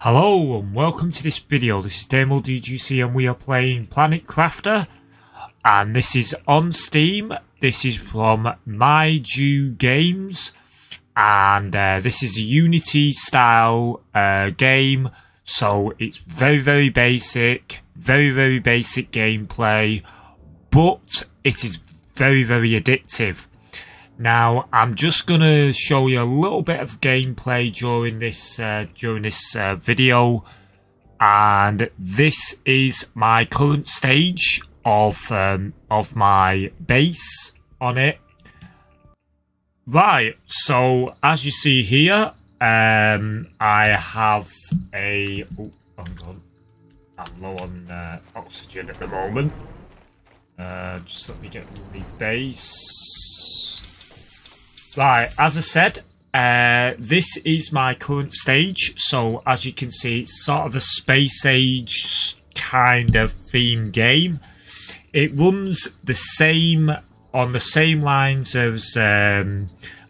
Hello and welcome to this video. This is Demo DGC and we are playing Planet Crafter, and this is on Steam. This is from MyDew Games, and this is a Unity style game, so it's very basic, very basic gameplay, but it is very addictive. Now, I'm just going to show you a little bit of gameplay during this video, and this is my current stage of my base on it. Right, so as you see here, I have a... Oh, hang on. I'm low on oxygen at the moment. Just let me get the base. Right, as I said, this is my current stage, so as you can see, it's sort of a space age kind of theme game. It runs the same, on the same lines as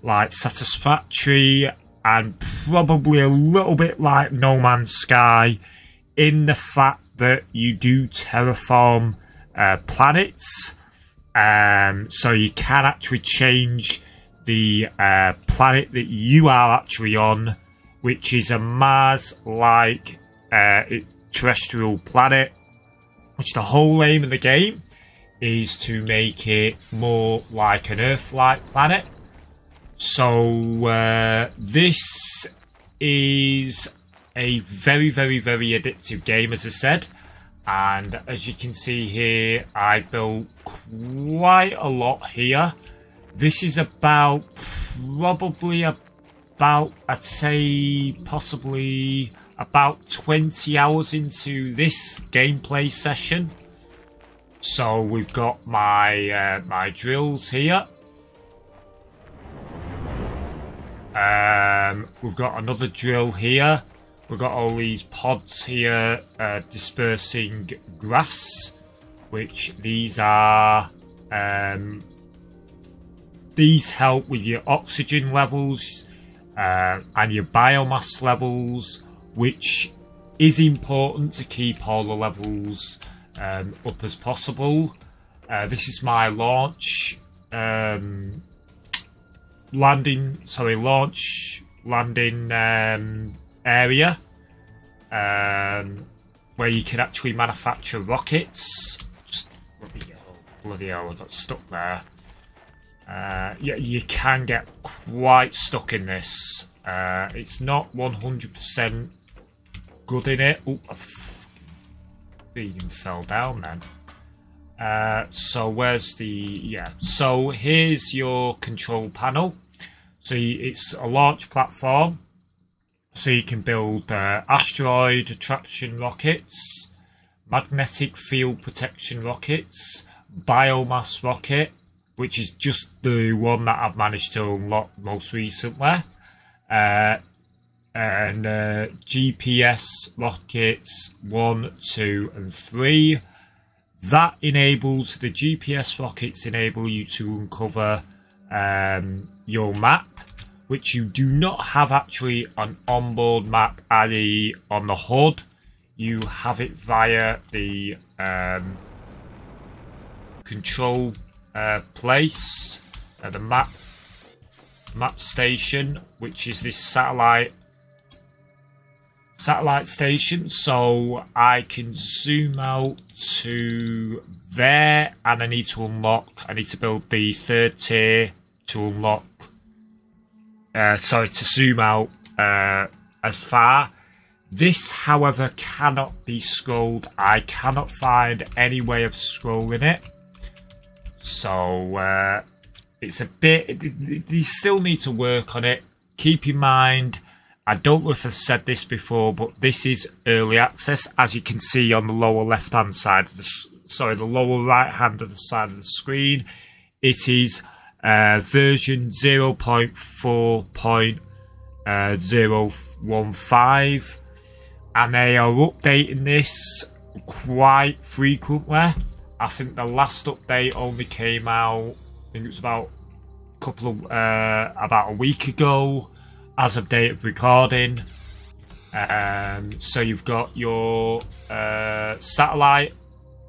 like Satisfactory, and probably a little bit like No Man's Sky, in the fact that you do terraform planets, so you can actually change the planet that you are actually on, which is a Mars-like terrestrial planet, which the whole aim of the game is to make it more like an Earth-like planet. So this is a very addictive game, as I said, and as you can see here, I built quite a lot here. This is probably about, I'd say, possibly about 20 hours into this gameplay session. So we've got my my drills here. We've got another drill here. We've got all these pods here dispersing grass, which these are... These help with your oxygen levels and your biomass levels, which is important to keep all the levels up as possible. This is my launch landing area, where you can actually manufacture rockets. Just let me get, oh, bloody hell, I got stuck there. Yeah, you can get quite stuck in this. It's not 100% good in it. Oh, I even fell down then. So where's the... Yeah, so here's your control panel. So it's a launch platform. So you can build asteroid attraction rockets, magnetic field protection rockets, biomass rocket, which is just the one that I've managed to unlock most recently, and GPS rockets 1, 2 and 3. That enables, the GPS rockets enable you to uncover your map, which you do not have actually an onboard map, i.e. on the HUD. You have it via the control place, the map station, which is this satellite station. So I can zoom out to there, and I need to build the third tier to unlock, sorry, to zoom out as far. This, however, cannot be scrolled. I cannot find any way of scrolling it. So it's a bit, they still need to work on it. Keep in mind, I don't know if I've said this before, but this is early access, as you can see on the lower left hand side of the lower right hand of the side of the screen. It is version 0.4.015, and they are updating this quite frequently. I think the last update only came out, I think it was about a week ago, as of date of recording. So you've got your satellite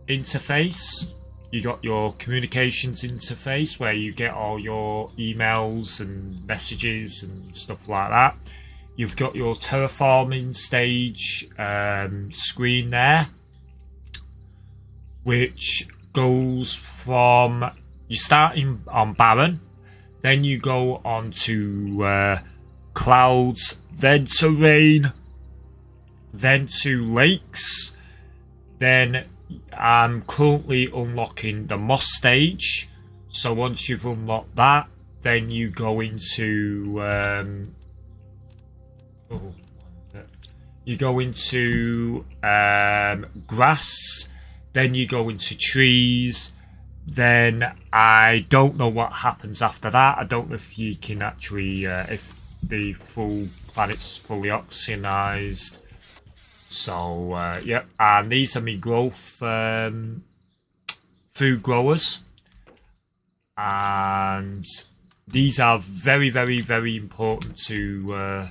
interface, you got your communications interface where you get all your emails and messages and stuff like that. You've got your terraforming stage screen there, which goes from, you're starting on barren, then you go on to clouds, then to rain, then to lakes. Then I'm currently unlocking the moss stage, so once you've unlocked that, then you go into grass, then you go into trees. Then I don't know what happens after that. I don't know if you can actually if the full planet's fully oxygenized. So yeah, and these are my growth food growers, and these are very, very, very important to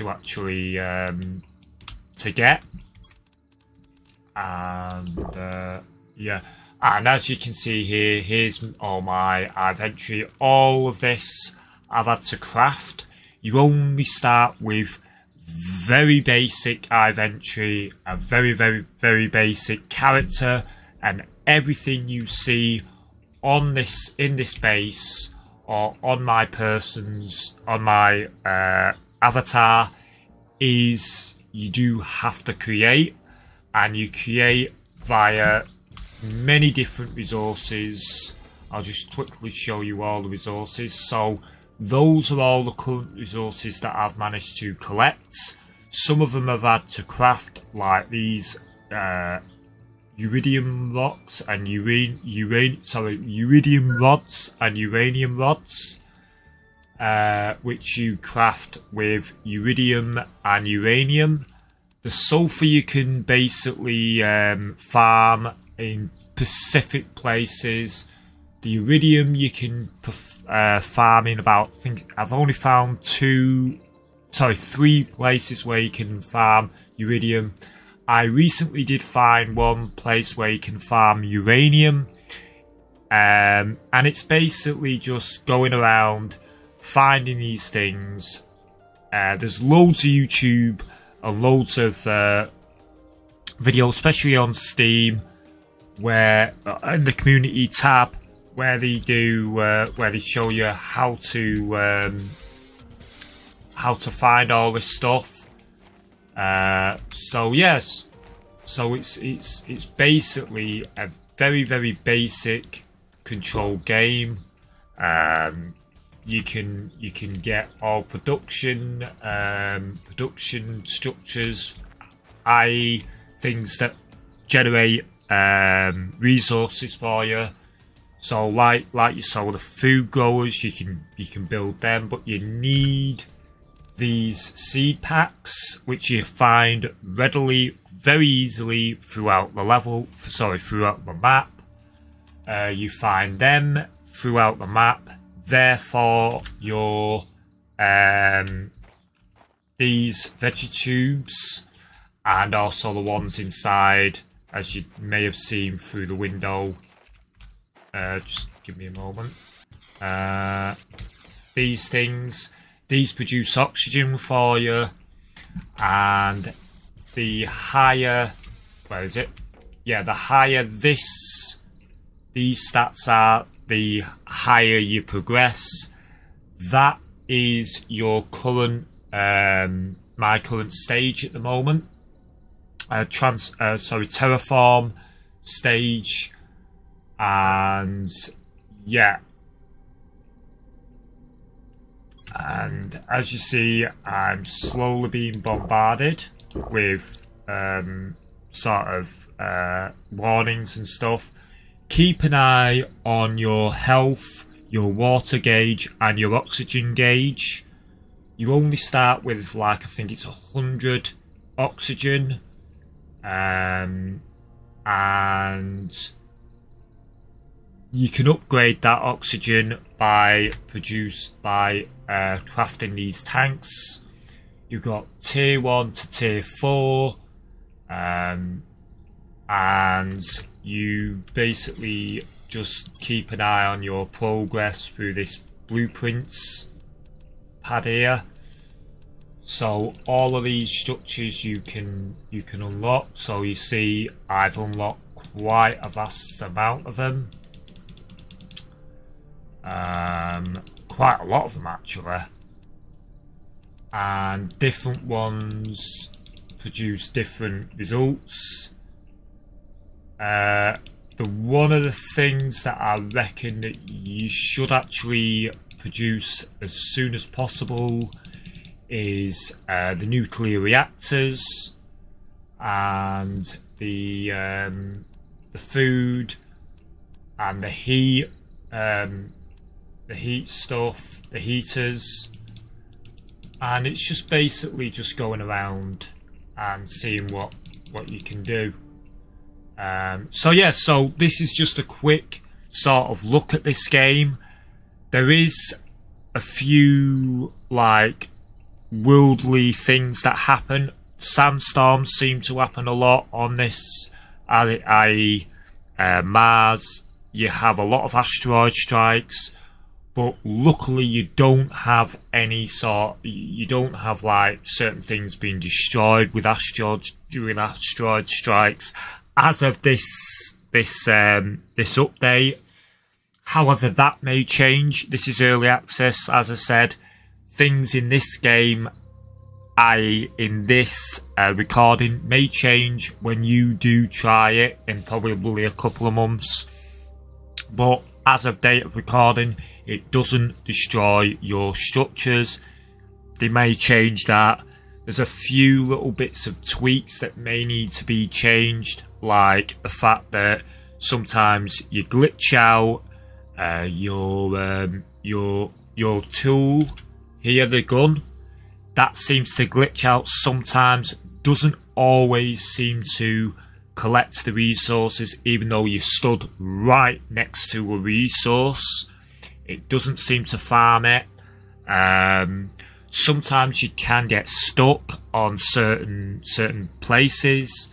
actually to get. And yeah, and as you can see here, here's all my inventory. All of this I've had to craft. You only start with very basic inventory, a very, very, very basic character, and everything you see on this, in this base, or on my avatar, is you do have to create, and you create via many different resources. I'll just quickly show you all the resources. So those are all the current resources that I've managed to collect. Some of them I've had to craft, like these iridium rocks and iridium rods and uranium rods, which you craft with iridium and uranium. The sulfur you can basically farm in specific places. The iridium you can farm in about, I think I've only found 3 places where you can farm iridium. I recently did find one place where you can farm uranium, and it's basically just going around finding these things. There's loads of YouTube and loads of videos, especially on Steam, where in the community tab, where they do where they show you how to find all this stuff. So yes, so it's basically a very, very basic control game. You can get all production structures, i.e. things that generate resources for you. So like you saw, the food growers, you can build them, but you need these seed packs, which you find readily, very easily throughout the level. Throughout the map. You find them throughout the map. Therefore, your these veggie tubes, and also the ones inside, as you may have seen through the window. Just give me a moment. These things, these produce oxygen for you, and the higher, where is it? Yeah, the higher these stats are, the higher you progress. That is your current, my current stage at the moment. Terraform stage. And yeah, and as you see, I'm slowly being bombarded with warnings and stuff. Keep an eye on your health, your water gauge and your oxygen gauge. You only start with, like, I think it's 100 oxygen, and you can upgrade that oxygen by crafting these tanks. you've got tier 1 to tier 4, and you basically just keep an eye on your progress through this blueprints pad here. So all of these structures you can unlock. So you see I've unlocked quite a vast amount of them. Quite a lot of them actually. And different ones produce different results. One of the things that I reckon that you should actually produce as soon as possible is the nuclear reactors and the food and the heat stuff, the heaters, and it's just basically just going around and seeing what you can do. So yeah, so this is just a quick sort of look at this game. There is a few like worldly things that happen. Sandstorms seem to happen a lot on this, i.e. Mars. You have a lot of asteroid strikes, but luckily you don't have any you don't have like certain things being destroyed with asteroids during asteroid strikes as of this update. However, that may change. This is early access, as I said. Things in this game, in this recording, may change when you do try it in probably a couple of months. But as of date of recording, it doesn't destroy your structures. They may change that. There's a few little bits of tweaks that may need to be changed, like the fact that sometimes you glitch out. Your tool here, the gun, that seems to glitch out sometimes. Doesn't always seem to collect the resources, even though you stood right next to a resource. It doesn't seem to farm it. Sometimes you can get stuck on certain places,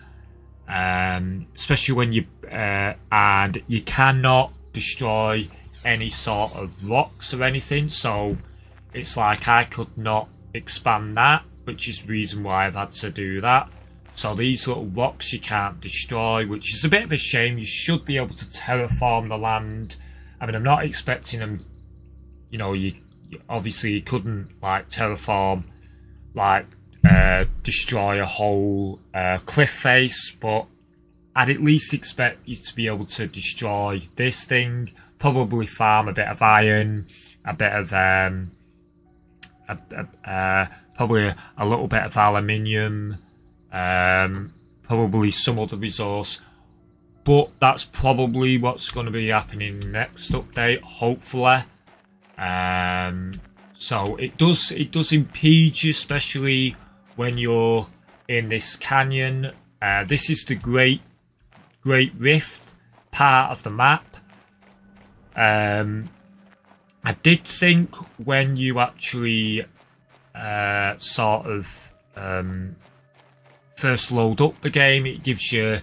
especially when you and you cannot destroy any sort of rocks or anything. So it's like I could not expand that, which is the reason why I've had to do that. So these little rocks you can't destroy, which is a bit of a shame. You should be able to terraform the land. I mean, I'm not expecting them, you know, you obviously you couldn't like terraform, like destroy a whole cliff face, but I'd at least expect you to be able to destroy this thing, probably farm a bit of iron, a bit of probably a little bit of aluminium, probably some other resource. But that's probably what's going to be happening next update, hopefully. So it does impede you, especially when you're in this canyon. This is the Great Rift part of the map. I did think when you actually sort of first load up the game, it gives you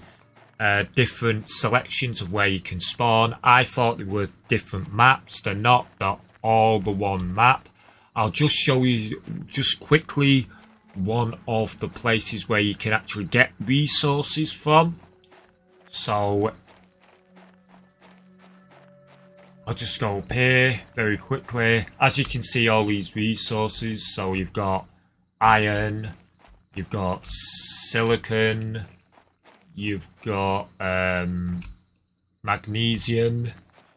different selections of where you can spawn. I thought they were different maps. They're not. They're all the one map. I'll just show you just quickly one of the places where you can actually get resources from. So I'll just go up here very quickly. As you can see, all these resources. So you've got iron, you've got silicon, you've got magnesium.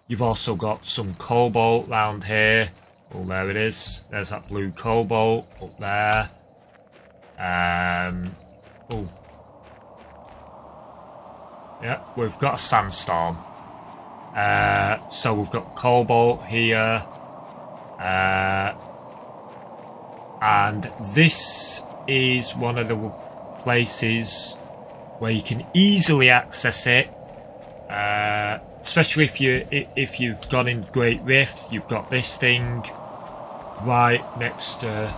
You've also got some cobalt round here. Oh, there it is. There's that blue cobalt up there. Oh. Yeah, we've got a sandstorm. So we've got cobalt here. And this is one of the places where you can easily access it. Especially if you've gone in Great Rift, you've got this thing right next to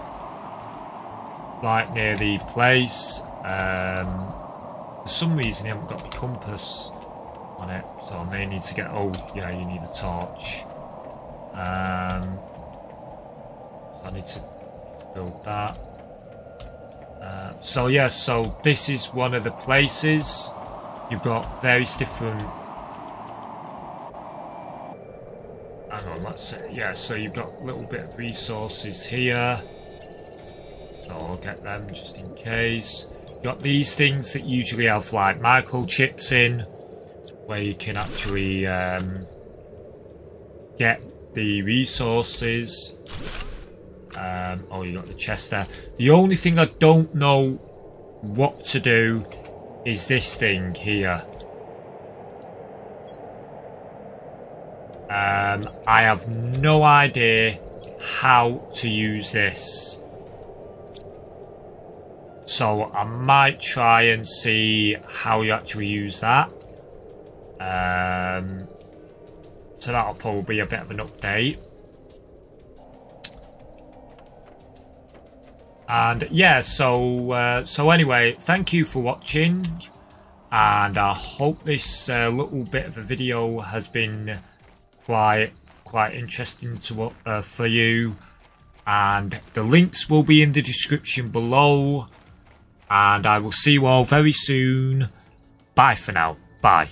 right near the place. For some reason, you haven't got the compass on it, so I may need to get. Oh, yeah, you need a torch. So I need to build that. So yeah, so this is one of the places. You've got various different. Hang on, let's see. Yeah, so you've got a little bit of resources here. So I'll get them just in case. You've got these things that usually have like microchips in, where you can actually get the resources. Oh, you got the chest there. The only thing I don't know what to do is this thing here. I have no idea how to use this. So I might try and see how you actually use that. So that'll probably be a bit of an update. And yeah, so anyway, thank you for watching, and I hope this little bit of a video has been quite interesting to for you. And the links will be in the description below, and I will see you all very soon. Bye for now. Bye.